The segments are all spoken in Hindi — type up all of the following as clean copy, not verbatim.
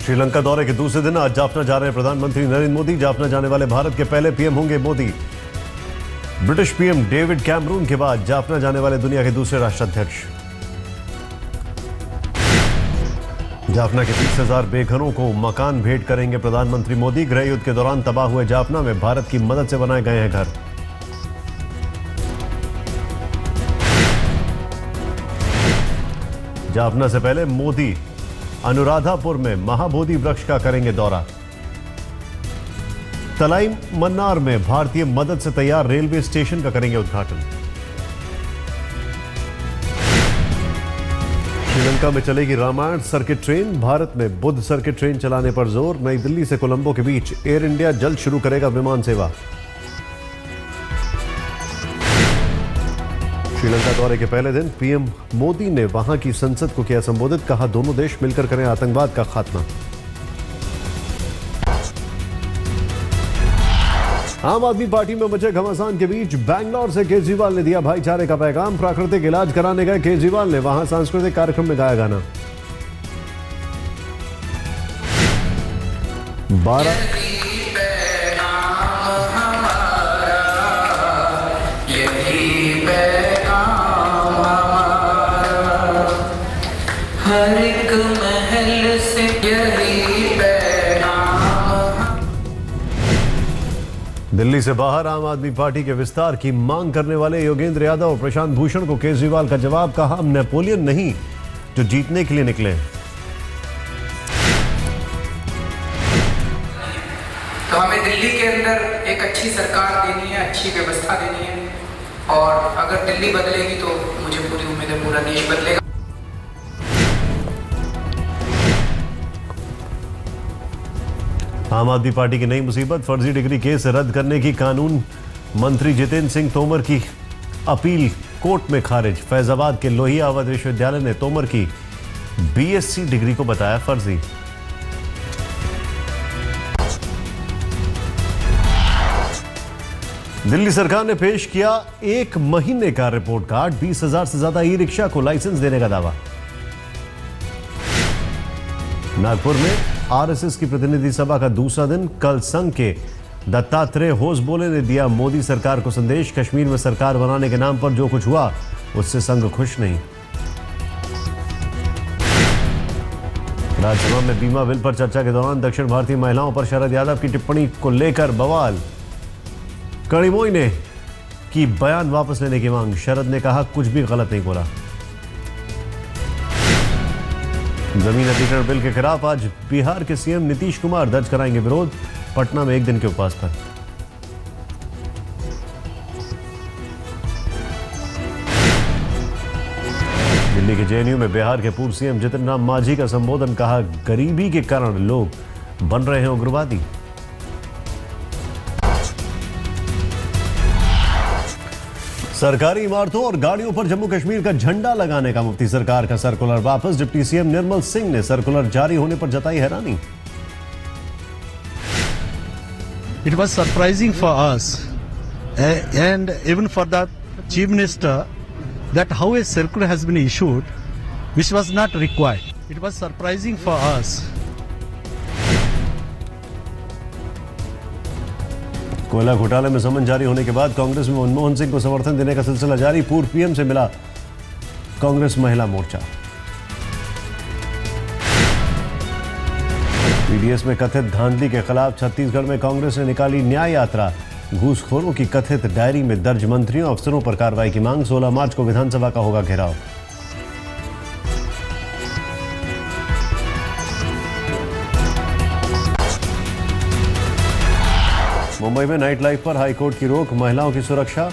श्रीलंका दौरे के दूसरे दिन आज जाफना जा रहे हैं प्रधानमंत्री नरेंद्र मोदी। जाफना जाने वाले भारत के पहले पीएम होंगे Modi. British PM David Cameron के बाद जाफना जाने वाले दुनिया के दूसरे राष्ट्राध्यक्ष। जाफना के 30,000 बेघरों को मकान भेंट करेंगे प्रधानमंत्री मोदी। गृह युद्ध के दौरान तबाह हुए जाफना में भारत की मदद से बनाए गए हैं घर। जाफना से पहले मोदी अनुराधापुर में महाबोधि वृक्ष का करेंगे दौरा। तलाई मन्नार में भारतीय मदद से तैयार रेलवे स्टेशन का करेंगे उद्घाटन। श्रीलंका में चलेगी रामायण सर्किट ट्रेन। भारत में बुध सर्किट ट्रेन चलाने पर जोर। नई दिल्ली से कोलंबो के बीच एयर इंडिया जल्द शुरू करेगा विमान सेवा। श्रीलंका दौरे के पहले दिन पीएम मोदी ने वहां की संसद को किया संबोधित। कहा दोनों देश मिलकर करें आतंकवाद का खात्मा। आम आदमी पार्टी में मचे घमासान के बीच बैंगलोर से केजरीवाल ने दिया भाईचारे का पैगाम। प्राकृतिक इलाज कराने गए केजरीवाल ने वहां सांस्कृतिक कार्यक्रम में गाया गाना। 12 हर एक महल से यही पैगाम। दिल्ली से बाहर आम आदमी पार्टी के विस्तार की मांग करने वाले योगेंद्र यादव और प्रशांत भूषण को केजरीवाल का जवाब। कहा हम नेपोलियन नहीं जो जीतने के लिए निकले। तो हमें दिल्ली के अंदर एक अच्छी सरकार देनी है, अच्छी व्यवस्था देनी है, और अगर दिल्ली बदलेगी तो मुझे पूरी उम्मीद है पूरा देश बदलेगा। आम आदमी पार्टी की नई मुसीबत। फर्जी डिग्री केस रद्द करने की कानून मंत्री जितेंद्र सिंह तोमर की अपील कोर्ट में खारिज। फैजाबाद के लोहिया अवध विश्वविद्यालय ने तोमर की बीएससी डिग्री को बताया फर्जी। दिल्ली सरकार ने पेश किया 1 महीने का रिपोर्ट कार्ड। 20,000 से ज्यादा ई रिक्शा को लाइसेंस देने का दावा। नागपुर में आरएसएस की प्रतिनिधि सभा का दूसरा दिन। कल संघ के दत्तात्रेय होसबोले ने दिया मोदी सरकार को संदेश। कश्मीर में सरकार बनाने के नाम पर जो कुछ हुआ उससे संघ खुश नहीं। राज्यसभा में बीमा बिल पर चर्चा के दौरान दक्षिण भारतीय महिलाओं पर शरद यादव की टिप्पणी को लेकर बवाल। कड़िमोई ने की बयान वापस लेने की मांग। शरद ने कहा कुछ भी गलत नहीं बोला। जमीन अधिग्रहण बिल के खिलाफ आज बिहार के सीएम नीतीश कुमार दर्ज कराएंगे विरोध। पटना में 1 दिन के उपवास पर। दिल्ली के जेएनयू में बिहार के पूर्व सीएम जितिन राम मांझी का संबोधन। कहा गरीबी के कारण लोग बन रहे हैं उग्रवादी। सरकारी इमारतों और गाड़ियों पर जम्मू कश्मीर का झंडा लगाने का मुफ्ती सरकार का सर्कुलर वापस। डिप्टी सीएम निर्मल सिंह ने सर्कुलर जारी होने पर जताई हैरानी। It was surprising for us and even for the chief minister that how a circular has been issued which was not required. It was surprising for us. कोयला घोटाले में समन जारी होने के बाद कांग्रेस में मनमोहन सिंह को समर्थन देने का सिलसिला जारी। पूर्व पीएम से मिला कांग्रेस महिला मोर्चा। पीडीएस में कथित धांधली के खिलाफ छत्तीसगढ़ में कांग्रेस ने निकाली न्याय यात्रा। घूसखोरों की कथित डायरी में दर्ज मंत्रियों अफसरों पर कार्रवाई की मांग। 16 मार्च को विधानसभा का होगा घेराव। मुंबई में नाइट लाइफ पर हाईकोर्ट की रोक। महिलाओं की सुरक्षा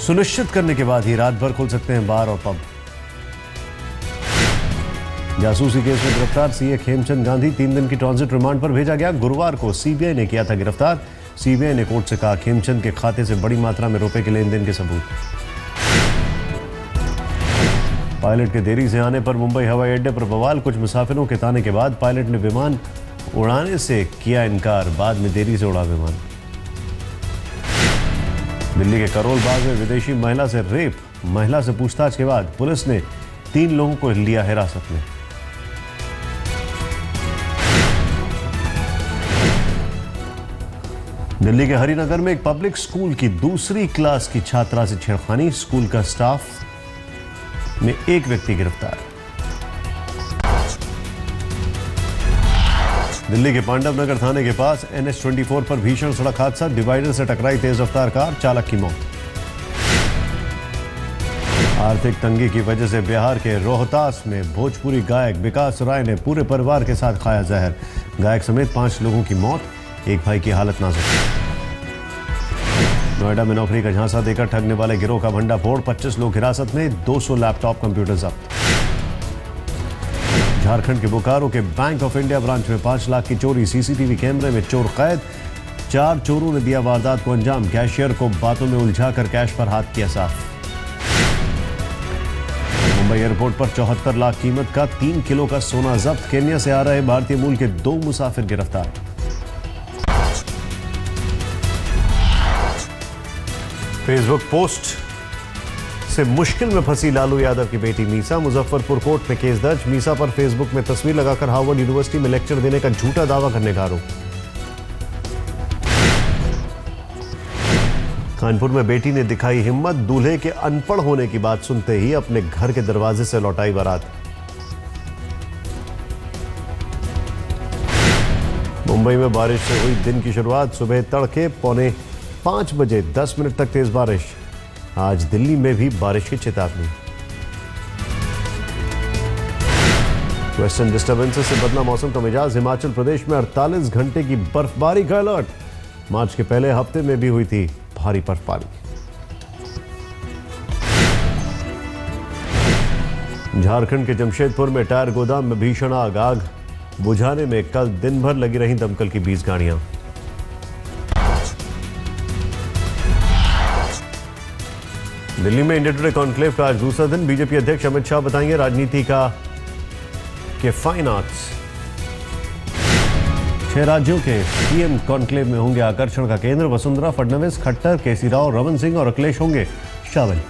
सुनिश्चित करने के बाद ही रात भर खोल सकते हैं बार और पब। जासूसी केस में गिरफ्तार सीए खेमचंद गांधी 3 दिन की ट्रांजिट रिमांड पर भेजा गया। गुरुवार को सीबीआई ने किया था गिरफ्तार। सीबीआई ने कोर्ट से कहा खेमचंद के खाते से बड़ी मात्रा में रुपए के लेन देन के सबूत। पायलट के देरी से आने पर मुंबई हवाई अड्डे पर बवाल। कुछ मुसाफिरों के ताने के बाद पायलट ने विमान उड़ाने से किया इनकार। बाद में देरी से उड़ा विमान। दिल्ली के करोल बाग में विदेशी महिला से रेप। महिला से पूछताछ के बाद पुलिस ने 3 लोगों को लिया हिरासत में। दिल्ली के हरिनगर में एक पब्लिक स्कूल की दूसरी क्लास की छात्रा से छेड़खानी, स्कूल का स्टाफ में एक व्यक्ति गिरफ्तार। दिल्ली के पांडव नगर थाने के पास NH24 पर भीषण सड़क हादसा, डिवाइडर से टकराई तेज रफ्तार कार, चालक की मौत। आर्थिक तंगी की वजह से बिहार के रोहतास में भोजपुरी गायक विकास राय ने पूरे परिवार के साथ खाया जहर, गायक समेत 5 लोगों की मौत, एक भाई की हालत नाजुक। नोएडा में नौकरी का झांसा देकर ठगने वाले गिरोह का भंडाफोड़, 25 लोग हिरासत में, 200 लैपटॉप कंप्यूटर जब्त। झारखंड के बोकारो के बैंक ऑफ इंडिया ब्रांच में 5 लाख की चोरी, सीसीटीवी कैमरे में चोर कैद, 4 चोरों ने दिया वारदात को अंजाम, कैशियर को बातों में उलझाकर कैश पर हाथ किया साफ। मुंबई एयरपोर्ट पर 74 लाख कीमत का 3 किलो का सोना जब्त, केन्या से आ रहे भारतीय मूल के 2 मुसाफिर गिरफ्तार। फेसबुक पोस्ट से मुश्किल में फंसी लालू यादव की बेटी मीसा, मुजफ्फरपुर कोर्ट में केस दर्ज, मीसा पर फेसबुक में तस्वीर लगाकर हार्वर्ड यूनिवर्सिटी में लेक्चर देने का झूठा दावा करने का आरोप। कानपुर में बेटी ने दिखाई हिम्मत, दूल्हे के अनपढ़ होने की बात सुनते ही अपने घर के दरवाजे से लौटाई बारात। मुंबई में बारिश से हुई दिन की शुरुआत, सुबह तड़के 4:45 बजे 10 मिनट तक तेज बारिश। आज दिल्ली में भी बारिश की चेतावनी। वेस्टर्न डिस्टर्बेंसेस से बदला मौसम का मिजाज, हिमाचल प्रदेश में 48 घंटे की बर्फबारी का अलर्ट। मार्च के पहले हफ्ते में भी हुई थी भारी बर्फबारी। झारखंड के जमशेदपुर में टायर गोदाम में भीषण आग, आग बुझाने में कल दिन भर लगी रही दमकल की 20 गाड़ियां। दिल्ली में इंडिया टुडे कॉन्क्लेव का आज दूसरा दिन, बीजेपी अध्यक्ष अमित शाह बताएंगे राजनीति के फाइन आर्ट्स। 6 राज्यों के सीएम कॉन्क्लेव में होंगे आकर्षण का केंद्र, वसुंधरा, फडणवीस, खट्टर, केसी राव, रमन सिंह और अखिलेश होंगे शामिल।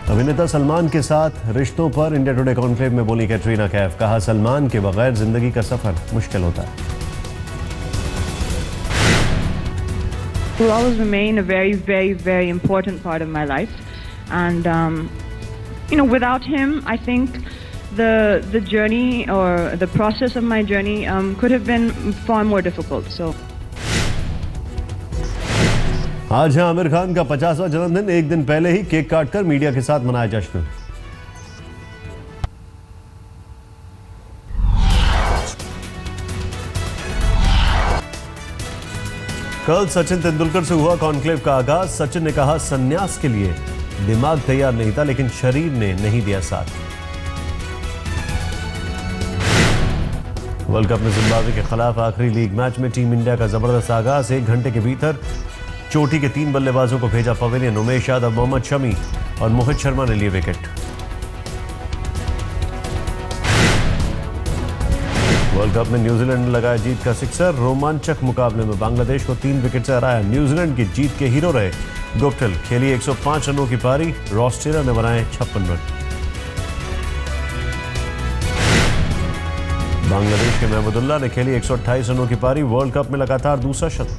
अभिनेता सलमान के साथ रिश्तों पर इंडिया टुडे कॉन्क्लेव में बोली कैटरीना कैफ, कहा सलमान के बगैर जिंदगी का सफर मुश्किल होता है। Will always remain a very, very, very important part of my life, and without him, I think the journey or the process of my journey could have been far more difficult. So, आज है आमिर खान का 50वां जन्मदिन, एक दिन पहले ही केक काटकर मीडिया के साथ मनाया जश्न। कल सचिन तेंदुलकर से हुआ कॉन्क्लेव का आगाज, सचिन ने कहा संन्यास के लिए दिमाग तैयार नहीं था लेकिन शरीर ने नहीं दिया साथ। वर्ल्ड कप में जिम्बाब्वे के खिलाफ आखिरी लीग मैच में टीम इंडिया का जबरदस्त आगाज, 1 घंटे के भीतर चोटी के 3 बल्लेबाजों को भेजा पवेलियन, उमेश यादव, मोहम्मद शमी और मोहित शर्मा ने लिए विकेट। वर्ल्ड कप में न्यूजीलैंड ने लगाया जीत का सिक्सर, रोमांचक मुकाबले में बांग्लादेश को 3 विकेट से हराया, न्यूजीलैंड की जीत के हीरो रहे गुप्टिल, खेली 105 रनों की पारी, रॉस टेलर ने बनाए 56 रन। बांग्लादेश के महमूदुल्लाह ने खेली 128 रनों की पारी, वर्ल्ड कप में लगातार दूसरा शतक।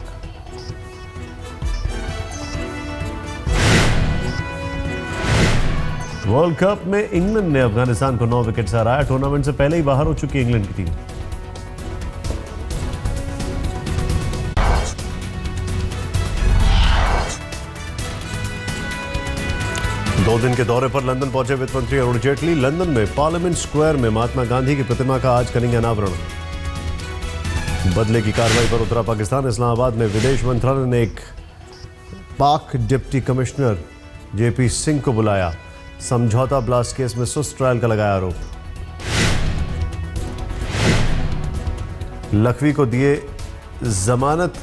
वर्ल्ड कप में इंग्लैंड ने अफगानिस्तान को 9 विकेट से हराया, टूर्नामेंट से पहले ही बाहर हो चुकी इंग्लैंड की टीम। दो दिन के दौरे पर लंदन पहुंचे वित्त मंत्री अरुण जेटली, लंदन में पार्लियामेंट स्क्वायर में महात्मा गांधी की प्रतिमा का आज करेंगे अनावरण। बदले की कार्रवाई पर उतरा पाकिस्तान, इस्लामाबाद में विदेश मंत्रालय ने एक पाक डिप्टी कमिश्नर जेपी सिंह को बुलाया, समझौता ब्लास्ट केस में सुस्त ट्रायल का लगाया आरोप। लखवी को दिए जमानत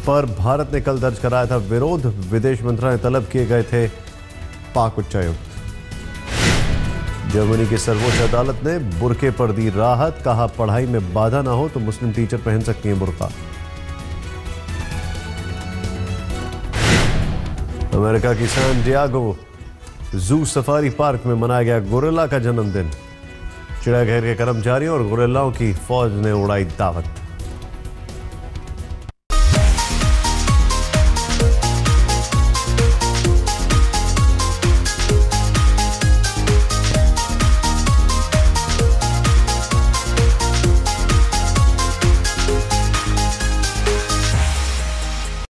पर भारत ने कल दर्ज कराया था विरोध, विदेश मंत्रालय तलब किए गए थे पाक उच्चायुक्त। जर्मनी की सर्वोच्च अदालत ने बुर्के पर दी राहत, कहा पढ़ाई में बाधा ना हो तो मुस्लिम टीचर पहन सकती हैं बुर्का। अमेरिका की San Diego zoo safari park में मनाया गया गोरिल्ला का जन्मदिन, चिड़ियाघर के कर्मचारियों और गोरिल्लाओं की फौज ने उड़ाई दावत।